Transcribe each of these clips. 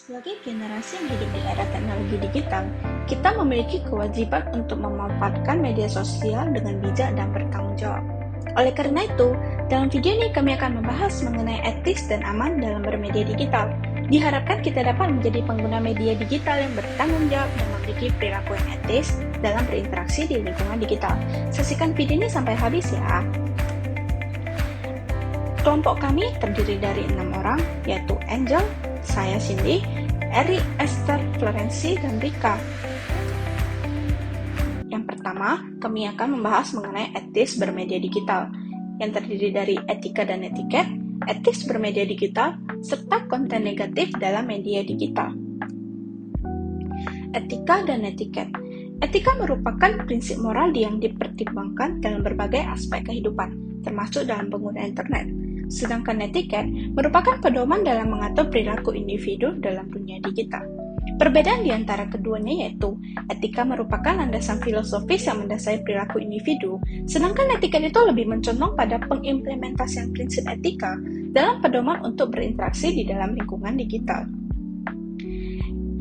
Sebagai generasi yang hidup di era teknologi digital, kita memiliki kewajiban untuk memanfaatkan media sosial dengan bijak dan bertanggung jawab. Oleh karena itu, dalam video ini kami akan membahas mengenai etis dan aman dalam bermedia digital. Diharapkan kita dapat menjadi pengguna media digital yang bertanggung jawab dan memiliki perilaku yang etis dalam berinteraksi di lingkungan digital. Saksikan video ini sampai habis ya. Kelompok kami terdiri dari 6 orang, yaitu Angel, saya Cindy, Eri, Esther, Florency, dan Rika. Yang pertama, kami akan membahas mengenai etis bermedia digital, yang terdiri dari etika dan etiket, etis bermedia digital, serta konten negatif dalam media digital. Etika dan etiket. Etika merupakan prinsip moral yang dipertimbangkan dalam berbagai aspek kehidupan, termasuk dalam penggunaan internet. Sedangkan etiket merupakan pedoman dalam mengatur perilaku individu dalam dunia digital. Perbedaan di antara keduanya yaitu, etika merupakan landasan filosofis yang mendasari perilaku individu, sedangkan etiket itu lebih mencondong pada pengimplementasian prinsip etika dalam pedoman untuk berinteraksi di dalam lingkungan digital.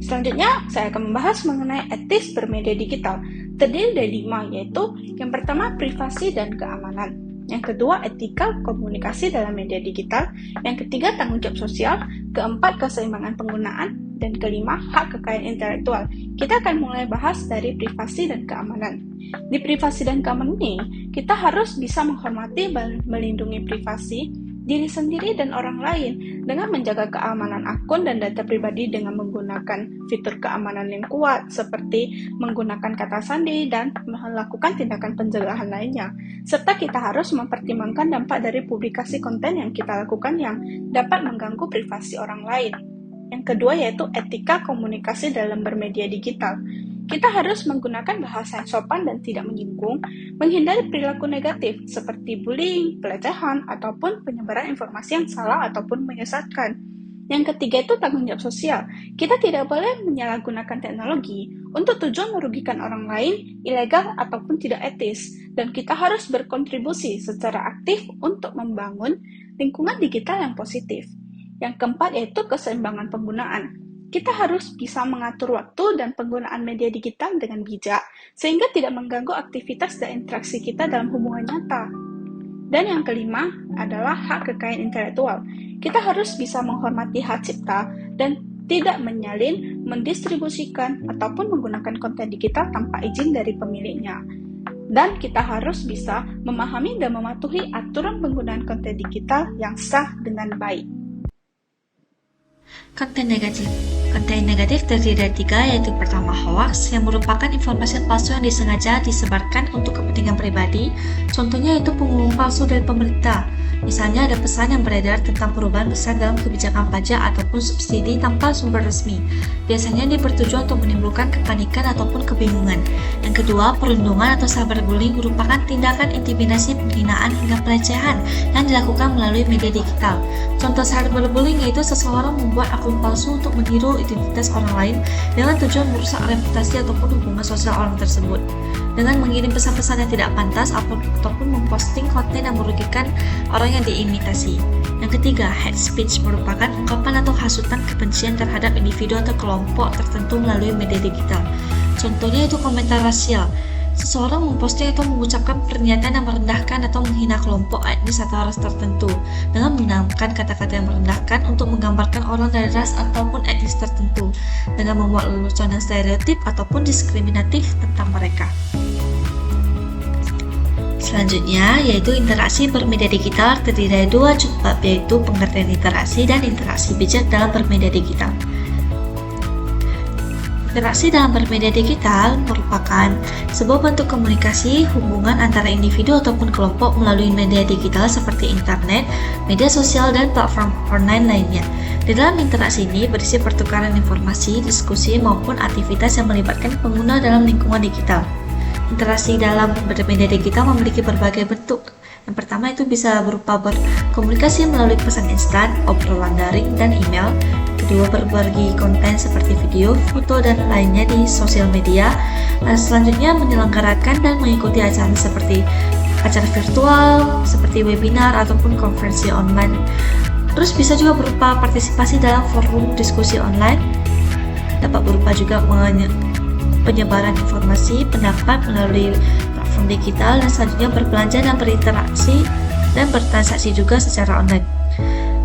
Selanjutnya, saya akan membahas mengenai etis bermedia digital, terdiri dari 5, yaitu yang pertama, privasi dan keamanan. Yang kedua, etika komunikasi dalam media digital. Yang ketiga, tanggung jawab sosial. Keempat, keseimbangan penggunaan. Dan kelima, hak kekayaan intelektual. Kita akan mulai bahas dari privasi dan keamanan. Di privasi dan keamanan ini, kita harus bisa menghormati dan melindungi privasi diri sendiri dan orang lain dengan menjaga keamanan akun dan data pribadi dengan menggunakan fitur keamanan yang kuat seperti menggunakan kata sandi dan melakukan tindakan pencegahan lainnya. Serta kita harus mempertimbangkan dampak dari publikasi konten yang kita lakukan yang dapat mengganggu privasi orang lain. Yang kedua yaitu etika komunikasi dalam bermedia digital. Kita harus menggunakan bahasa yang sopan dan tidak menyinggung, menghindari perilaku negatif seperti bullying, pelecehan, ataupun penyebaran informasi yang salah ataupun menyesatkan. Yang ketiga itu tanggung jawab sosial. Kita tidak boleh menyalahgunakan teknologi untuk tujuan merugikan orang lain, ilegal, ataupun tidak etis. Dan kita harus berkontribusi secara aktif untuk membangun lingkungan digital yang positif. Yang keempat yaitu keseimbangan penggunaan. Kita harus bisa mengatur waktu dan penggunaan media digital dengan bijak, sehingga tidak mengganggu aktivitas dan interaksi kita dalam hubungan nyata. Dan yang kelima adalah hak kekayaan intelektual. Kita harus bisa menghormati hak cipta dan tidak menyalin, mendistribusikan, ataupun menggunakan konten digital tanpa izin dari pemiliknya. Dan kita harus bisa memahami dan mematuhi aturan penggunaan konten digital yang sah dengan baik. Konten negatif. Konten negatif terdiri dari 3, yaitu pertama hoax, yang merupakan informasi palsu yang disengaja disebarkan untuk kepentingan pribadi. Contohnya yaitu pengumuman palsu dari pemerintah. Misalnya ada pesan yang beredar tentang perubahan besar dalam kebijakan pajak ataupun subsidi tanpa sumber resmi. Biasanya ini bertujuan untuk menimbulkan kepanikan ataupun kebingungan. Yang kedua, perundungan atau cyberbullying merupakan tindakan intimidasi, penghinaan hingga pelecehan yang dilakukan melalui media digital. Contoh cyberbullying yaitu seseorang membuat akun palsu untuk meniru identitas orang lain dengan tujuan merusak reputasi ataupun hubungan sosial orang tersebut. Dengan mengirim pesan-pesan yang tidak pantas ataupun memposting konten yang merugikan orang yang diimitasi. Yang ketiga, hate speech merupakan ungkapan atau hasutan kebencian terhadap individu atau kelompok tertentu melalui media digital. Contohnya itu komentar rasial. Seseorang memposting atau mengucapkan pernyataan yang merendahkan atau menghina kelompok etnis atau ras tertentu dengan menggunakan kata-kata yang merendahkan untuk menggambarkan orang dari ras ataupun etnis tertentu dengan membuat lelucon yang stereotip ataupun diskriminatif tentang mereka. Selanjutnya yaitu interaksi bermedia digital terdiri dari 2 bab, yaitu pengertian interaksi dan interaksi bijak dalam bermedia digital. Interaksi dalam bermedia digital merupakan sebuah bentuk komunikasi hubungan antara individu ataupun kelompok melalui media digital seperti internet, media sosial, dan platform online lainnya. Di dalam interaksi ini berisi pertukaran informasi, diskusi, maupun aktivitas yang melibatkan pengguna dalam lingkungan digital. Interaksi dalam bermedia digital memiliki berbagai bentuk. Yang pertama itu bisa berupa berkomunikasi melalui pesan instan, obrolan daring, dan email. Kedua, berbagi konten seperti video, foto, dan lainnya di sosial media. Selanjutnya, menyelenggarakan dan mengikuti acara seperti acara virtual, seperti webinar ataupun konferensi online. Terus bisa juga berupa partisipasi dalam forum diskusi online, dapat berupa juga penyebaran informasi, pendapat melalui platform digital, dan selanjutnya berbelanja dan berinteraksi dan bertransaksi juga secara online.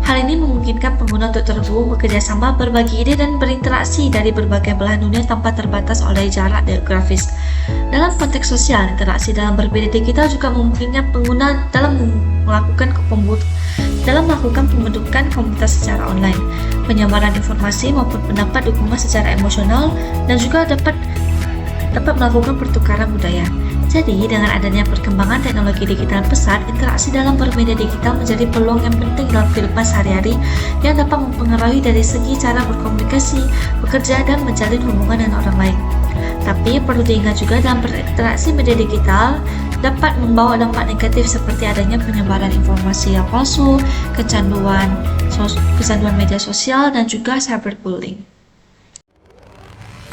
Hal ini memungkinkan pengguna untuk terhubung, bekerja sama, berbagi ide, dan berinteraksi dari berbagai belahan dunia tanpa terbatas oleh jarak geografis. Dalam konteks sosial, interaksi dalam bermedia digital juga memungkinkan pengguna dalam melakukan pembentukan komunitas secara online, penyebaran informasi maupun pendapat, dukungan secara emosional, dan juga dapat melakukan pertukaran budaya. Jadi, dengan adanya perkembangan teknologi digital pesat, interaksi dalam bermedia digital menjadi peluang yang penting dalam kehidupan sehari-hari yang dapat mempengaruhi dari segi cara berkomunikasi, bekerja, dan menjalin hubungan dengan orang lain. Tapi, perlu diingat juga dalam berinteraksi media digital dapat membawa dampak negatif seperti adanya penyebaran informasi yang palsu, kecanduan media sosial, dan juga cyberbullying.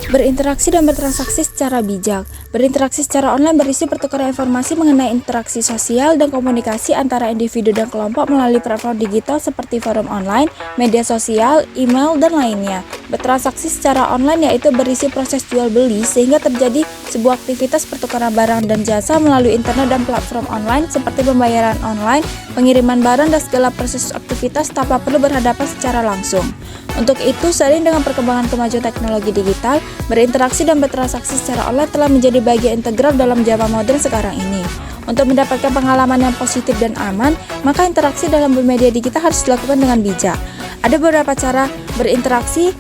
Berinteraksi dan bertransaksi secara bijak. Berinteraksi secara online berisi pertukaran informasi mengenai interaksi sosial dan komunikasi antara individu dan kelompok melalui platform digital seperti forum online, media sosial, email, dan lainnya. Bertransaksi secara online yaitu berisi proses jual-beli sehingga terjadi sebuah aktivitas pertukaran barang dan jasa melalui internet dan platform online seperti pembayaran online, pengiriman barang, dan segala proses aktivitas tanpa perlu berhadapan secara langsung. Untuk itu, seiring dengan perkembangan kemajuan teknologi digital, berinteraksi dan bertransaksi secara online telah menjadi bagian integral dalam zaman modern sekarang ini. Untuk mendapatkan pengalaman yang positif dan aman, maka interaksi dalam bermedia digital harus dilakukan dengan bijak. Ada beberapa cara berinteraksi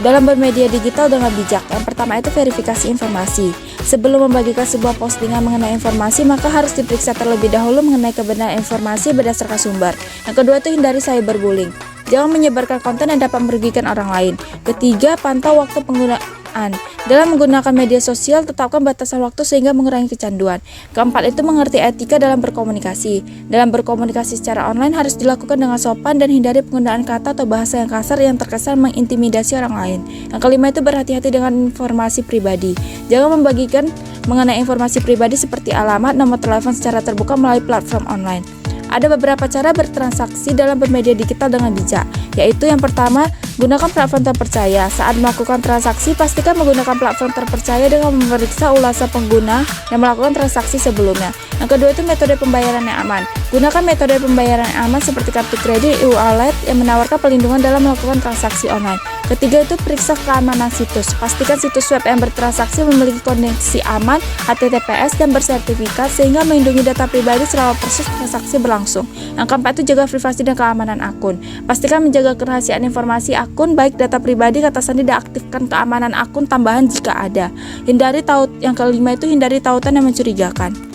dalam bermedia digital dengan bijak. Yang pertama itu verifikasi informasi. Sebelum membagikan sebuah postingan mengenai informasi, maka harus diperiksa terlebih dahulu mengenai kebenaran informasi berdasarkan sumber. Yang kedua itu hindari cyberbullying. Jangan menyebarkan konten yang dapat merugikan orang lain. Ketiga, pantau waktu penggunaan. Dalam menggunakan media sosial, tetapkan batasan waktu sehingga mengurangi kecanduan. Keempat itu mengerti etika dalam berkomunikasi. Dalam berkomunikasi secara online harus dilakukan dengan sopan dan hindari penggunaan kata atau bahasa yang kasar yang terkesan mengintimidasi orang lain. Yang kelima itu berhati-hati dengan informasi pribadi. Jangan membagikan mengenai informasi pribadi seperti alamat, nomor telepon secara terbuka melalui platform online. Ada beberapa cara bertransaksi dalam bermedia digital dengan bijak, yaitu yang pertama, gunakan platform terpercaya. Saat melakukan transaksi, pastikan menggunakan platform terpercaya dengan memeriksa ulasan pengguna yang melakukan transaksi sebelumnya. Yang kedua itu metode pembayaran yang aman. Gunakan metode pembayaran yang aman seperti kartu kredit, e-wallet yang menawarkan perlindungan dalam melakukan transaksi online. Ketiga itu periksa keamanan situs. Pastikan situs web yang bertransaksi memiliki koneksi aman, HTTPS, dan bersertifikat sehingga melindungi data pribadi selama proses transaksi berlangsung. Yang keempat itu jaga privasi dan keamanan akun. Pastikan menjaga kerahasiaan informasi akun, baik data pribadi, kata sandi, dan aktifkan keamanan akun tambahan jika ada. Yang kelima itu hindari tautan yang mencurigakan.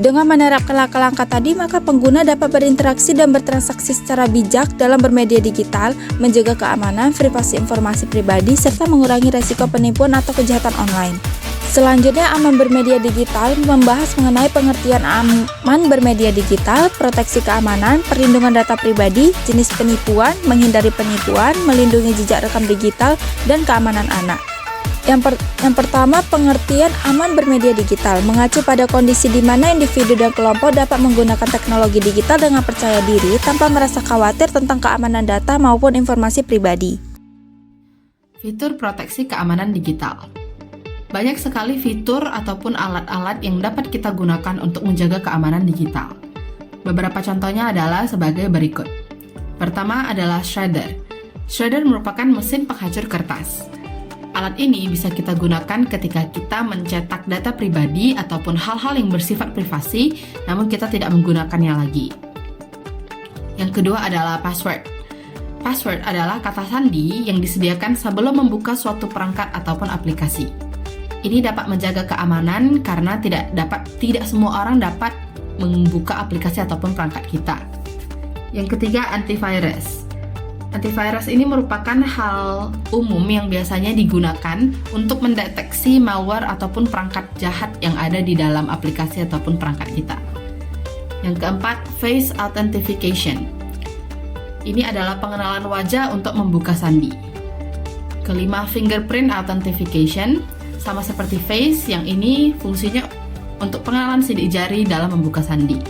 Dengan menerapkan langkah-langkah tadi, maka pengguna dapat berinteraksi dan bertransaksi secara bijak dalam bermedia digital, menjaga keamanan, privasi informasi pribadi, serta mengurangi resiko penipuan atau kejahatan online. Selanjutnya, aman bermedia digital membahas mengenai pengertian aman bermedia digital, proteksi keamanan, perlindungan data pribadi, jenis penipuan, menghindari penipuan, melindungi jejak rekam digital, dan keamanan anak. Yang pertama, pengertian aman bermedia digital mengacu pada kondisi di mana individu dan kelompok dapat menggunakan teknologi digital dengan percaya diri tanpa merasa khawatir tentang keamanan data maupun informasi pribadi. Fitur proteksi keamanan digital. Banyak sekali fitur ataupun alat-alat yang dapat kita gunakan untuk menjaga keamanan digital. Beberapa contohnya adalah sebagai berikut. Pertama adalah shredder. Shredder merupakan mesin penghancur kertas. Alat ini bisa kita gunakan ketika kita mencetak data pribadi ataupun hal-hal yang bersifat privasi, namun kita tidak menggunakannya lagi. Yang kedua adalah password. Password adalah kata sandi yang disediakan sebelum membuka suatu perangkat ataupun aplikasi. Ini dapat menjaga keamanan karena tidak semua orang dapat membuka aplikasi ataupun perangkat kita. Yang ketiga, antivirus. Antivirus ini merupakan hal umum yang biasanya digunakan untuk mendeteksi malware ataupun perangkat jahat yang ada di dalam aplikasi ataupun perangkat kita. Yang keempat, face authentication. Ini adalah pengenalan wajah untuk membuka sandi. Kelima, fingerprint authentication. Sama seperti face, yang ini fungsinya untuk pengenalan sidik jari dalam membuka sandi.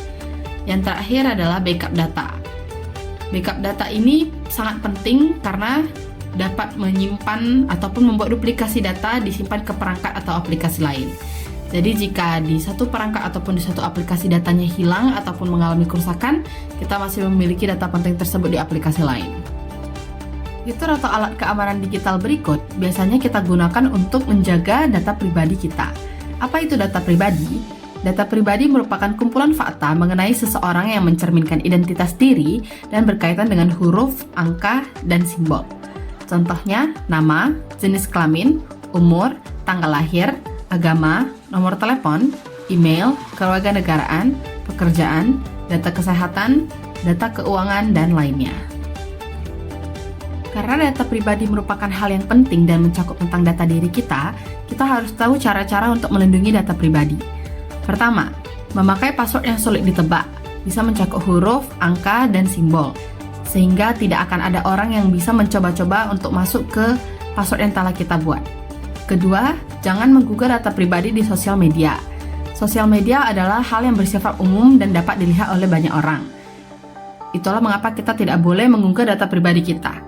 Yang terakhir adalah backup data. Backup data ini sangat penting karena dapat menyimpan ataupun membuat duplikasi data disimpan ke perangkat atau aplikasi lain. Jadi jika di satu perangkat ataupun di satu aplikasi datanya hilang ataupun mengalami kerusakan, kita masih memiliki data penting tersebut di aplikasi lain. Fitur atau alat keamanan digital berikut biasanya kita gunakan untuk menjaga data pribadi kita. Apa itu data pribadi? Data pribadi merupakan kumpulan fakta mengenai seseorang yang mencerminkan identitas diri dan berkaitan dengan huruf, angka, dan simbol. Contohnya, nama, jenis kelamin, umur, tanggal lahir, agama, nomor telepon, email, kewarganegaraan, pekerjaan, data kesehatan, data keuangan, dan lainnya. Karena data pribadi merupakan hal yang penting dan mencakup tentang data diri kita harus tahu cara-cara untuk melindungi data pribadi. Pertama, memakai password yang sulit ditebak, bisa mencakup huruf, angka, dan simbol, sehingga tidak akan ada orang yang bisa mencoba-coba untuk masuk ke password yang telah kita buat. Kedua, jangan menggugah data pribadi di sosial media. Sosial media adalah hal yang bersifat umum dan dapat dilihat oleh banyak orang. Itulah mengapa kita tidak boleh mengunggah data pribadi kita.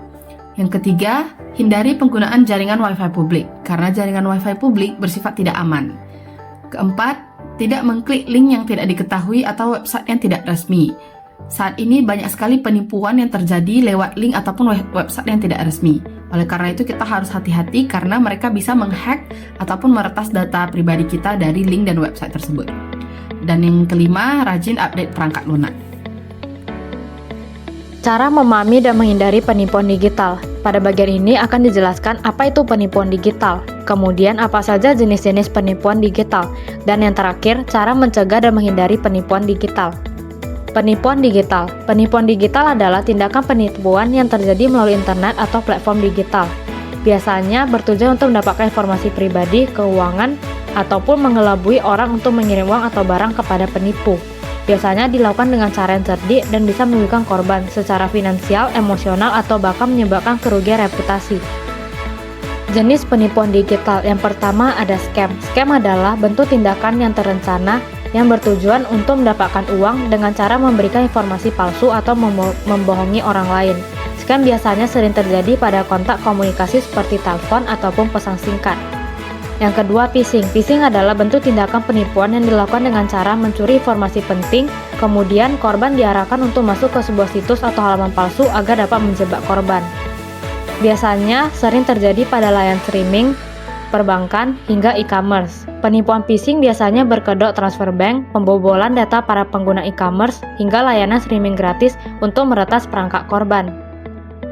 Yang ketiga, hindari penggunaan jaringan Wi-Fi publik, karena jaringan Wi-Fi publik bersifat tidak aman. Keempat, tidak mengklik link yang tidak diketahui atau website yang tidak resmi. Saat ini banyak sekali penipuan yang terjadi lewat link ataupun website yang tidak resmi. Oleh karena itu kita harus hati-hati karena mereka bisa menghack ataupun meretas data pribadi kita dari link dan website tersebut. Dan yang kelima, rajin update perangkat lunak. Cara memahami dan menghindari penipuan digital. Pada bagian ini akan dijelaskan apa itu penipuan digital, kemudian apa saja jenis-jenis penipuan digital, dan yang terakhir, cara mencegah dan menghindari penipuan digital. Penipuan digital. Penipuan digital adalah tindakan penipuan yang terjadi melalui internet atau platform digital. Biasanya bertujuan untuk mendapatkan informasi pribadi, keuangan, ataupun mengelabui orang untuk mengirim uang atau barang kepada penipu. Biasanya dilakukan dengan cara yang cerdik dan bisa merugikan korban secara finansial, emosional, atau bahkan menyebabkan kerugian reputasi. Jenis penipuan digital yang pertama ada scam. Scam adalah bentuk tindakan yang terencana yang bertujuan untuk mendapatkan uang dengan cara memberikan informasi palsu atau membohongi orang lain. Scam biasanya sering terjadi pada kontak komunikasi seperti telepon ataupun pesan singkat. Yang kedua, phishing. Phishing adalah bentuk tindakan penipuan yang dilakukan dengan cara mencuri informasi penting, kemudian korban diarahkan untuk masuk ke sebuah situs atau halaman palsu agar dapat menjebak korban. Biasanya sering terjadi pada layanan streaming, perbankan, hingga e-commerce. Penipuan phishing biasanya berkedok transfer bank, pembobolan data para pengguna e-commerce, hingga layanan streaming gratis untuk meretas perangkat korban.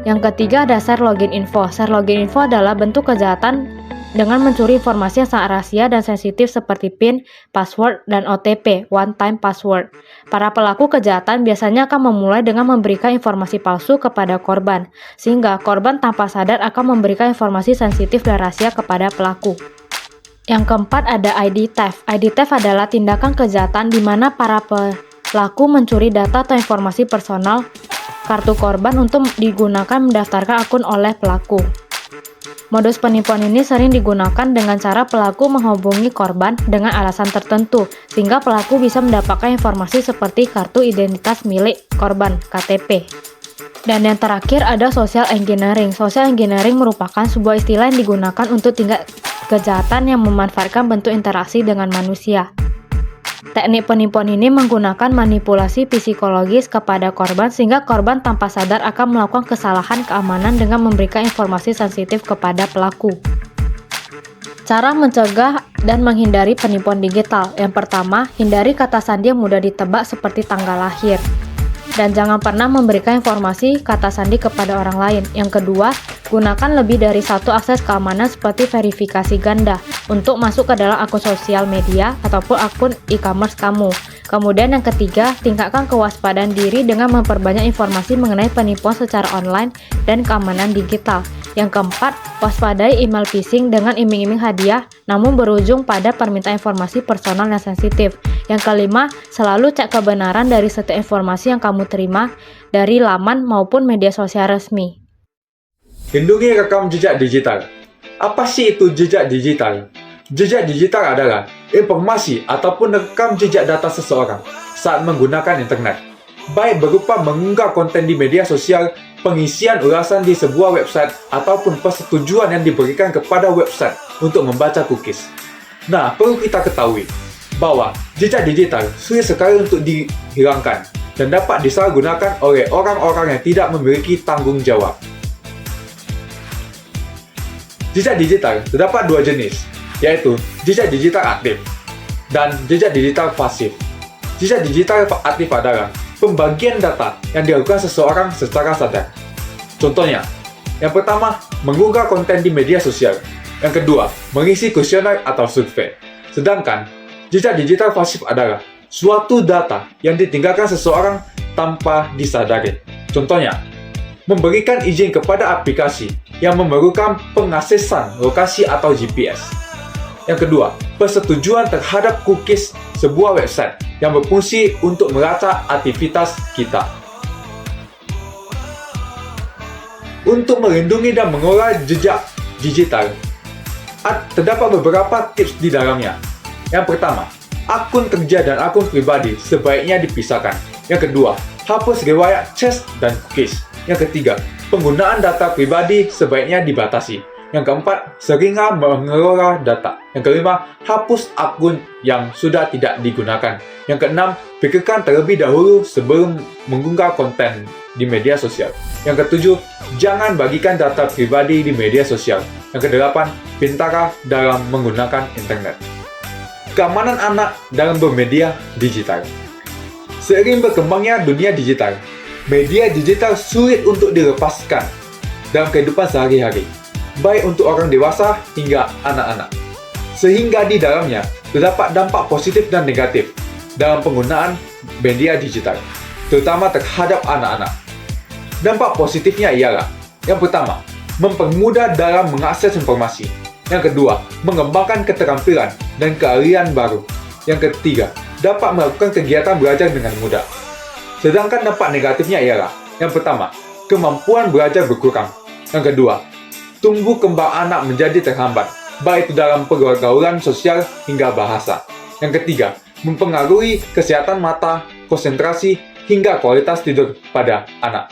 Yang ketiga ada share login info. Share login info adalah bentuk kejahatan dengan mencuri informasi yang sangat rahasia dan sensitif seperti PIN, password, dan OTP, one time password. Para pelaku kejahatan biasanya akan memulai dengan memberikan informasi palsu kepada korban, sehingga korban tanpa sadar akan memberikan informasi sensitif dan rahasia kepada pelaku. Yang keempat ada ID theft. ID theft adalah tindakan kejahatan di mana para pelaku mencuri data atau informasi personal kartu korban untuk digunakan mendaftarkan akun oleh pelaku. Modus penipuan ini sering digunakan dengan cara pelaku menghubungi korban dengan alasan tertentu, sehingga pelaku bisa mendapatkan informasi seperti kartu identitas milik korban, KTP. Dan yang terakhir ada social engineering. Social engineering merupakan sebuah istilah yang digunakan untuk tindak kejahatan yang memanfaatkan bentuk interaksi dengan manusia. Teknik penipuan ini menggunakan manipulasi psikologis kepada korban sehingga korban tanpa sadar akan melakukan kesalahan keamanan dengan memberikan informasi sensitif kepada pelaku. Cara mencegah dan menghindari penipuan digital. Yang pertama, hindari kata sandi yang mudah ditebak seperti tanggal lahir. Dan jangan pernah memberikan informasi kata sandi kepada orang lain. Yang kedua, gunakan lebih dari satu akses keamanan seperti verifikasi ganda untuk masuk ke dalam akun sosial media ataupun akun e-commerce kamu. Kemudian yang ketiga, tingkatkan kewaspadaan diri dengan memperbanyak informasi mengenai penipuan secara online dan keamanan digital. Yang keempat, waspadai email phishing dengan iming-iming hadiah namun berujung pada permintaan informasi personal yang sensitif. Yang kelima, selalu cek kebenaran dari setiap informasi yang kamu terima dari laman maupun media sosial resmi. Lindungi rekam jejak digital. Apa sih itu jejak digital? Jejak digital adalah informasi ataupun rekam jejak data seseorang saat menggunakan internet. baik berupa mengunggah konten di media sosial, pengisian ulasan di sebuah website, ataupun persetujuan yang diberikan kepada website untuk membaca cookies. Nah, perlu kita ketahui bahwa jejak digital sulit sekali untuk dihilangkan dan dapat disalahgunakan oleh orang-orang yang tidak memiliki tanggung jawab. Jejak digital terdapat dua jenis, yaitu jejak digital aktif dan jejak digital pasif. Jejak digital aktif adalah pembagian data yang dilakukan seseorang secara sadar. Contohnya, yang pertama, mengunggah konten di media sosial. Yang kedua, mengisi kuesioner atau survei. Sedangkan, jejak digital pasif adalah suatu data yang ditinggalkan seseorang tanpa disadari. Contohnya, memberikan izin kepada aplikasi yang memerlukan pengaksesan lokasi atau GPS. Yang kedua, persetujuan terhadap cookies sebuah website yang berfungsi untuk melacak aktivitas kita. Untuk melindungi dan mengolah jejak digital, terdapat beberapa tips di dalamnya. Yang pertama, akun kerja dan akun pribadi sebaiknya dipisahkan. Yang kedua, hapus riwayat chat dan cookies. Yang ketiga, penggunaan data pribadi sebaiknya dibatasi. Yang keempat, seringlah mengelola data. Yang kelima, hapus akun yang sudah tidak digunakan. Yang keenam, pikirkan terlebih dahulu sebelum mengunggah konten di media sosial. Yang ketujuh, jangan bagikan data pribadi di media sosial. Yang kedelapan, pintarlah dalam menggunakan internet. Keamanan anak dalam bermedia digital. Seiring berkembangnya dunia digital, media digital sulit untuk dilepaskan dalam kehidupan sehari-hari, baik untuk orang dewasa hingga anak-anak. Sehingga di dalamnya terdapat dampak positif dan negatif dalam penggunaan media digital, terutama terhadap anak-anak. Dampak positifnya ialah, yang pertama, mempermudah dalam mengakses informasi. Yang kedua, mengembangkan keterampilan dan keahlian baru. Yang ketiga, dapat melakukan kegiatan belajar dengan mudah. Sedangkan dampak negatifnya ialah, yang pertama, kemampuan belajar berkurang. Yang kedua, tumbuh kembang anak menjadi terhambat, baik itu dalam pergaulan sosial hingga bahasa. Yang ketiga, mempengaruhi kesehatan mata, konsentrasi, hingga kualitas tidur pada anak.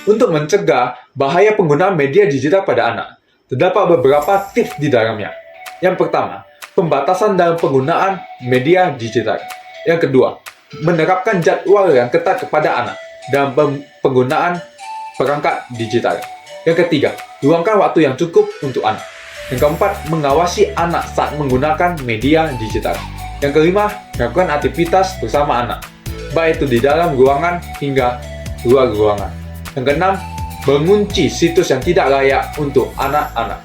Untuk mencegah bahaya penggunaan media digital pada anak, terdapat beberapa tips di dalamnya. Yang pertama, pembatasan dalam penggunaan media digital. Yang kedua, menerapkan jadwal yang ketat kepada anak dalam penggunaan perangkat digital. Yang ketiga, luangkan waktu yang cukup untuk anak. Yang keempat, mengawasi anak saat menggunakan media digital. Yang kelima, melakukan aktivitas bersama anak, baik itu di dalam ruangan hingga luar ruangan. Yang keenam, mengunci situs yang tidak layak untuk anak-anak.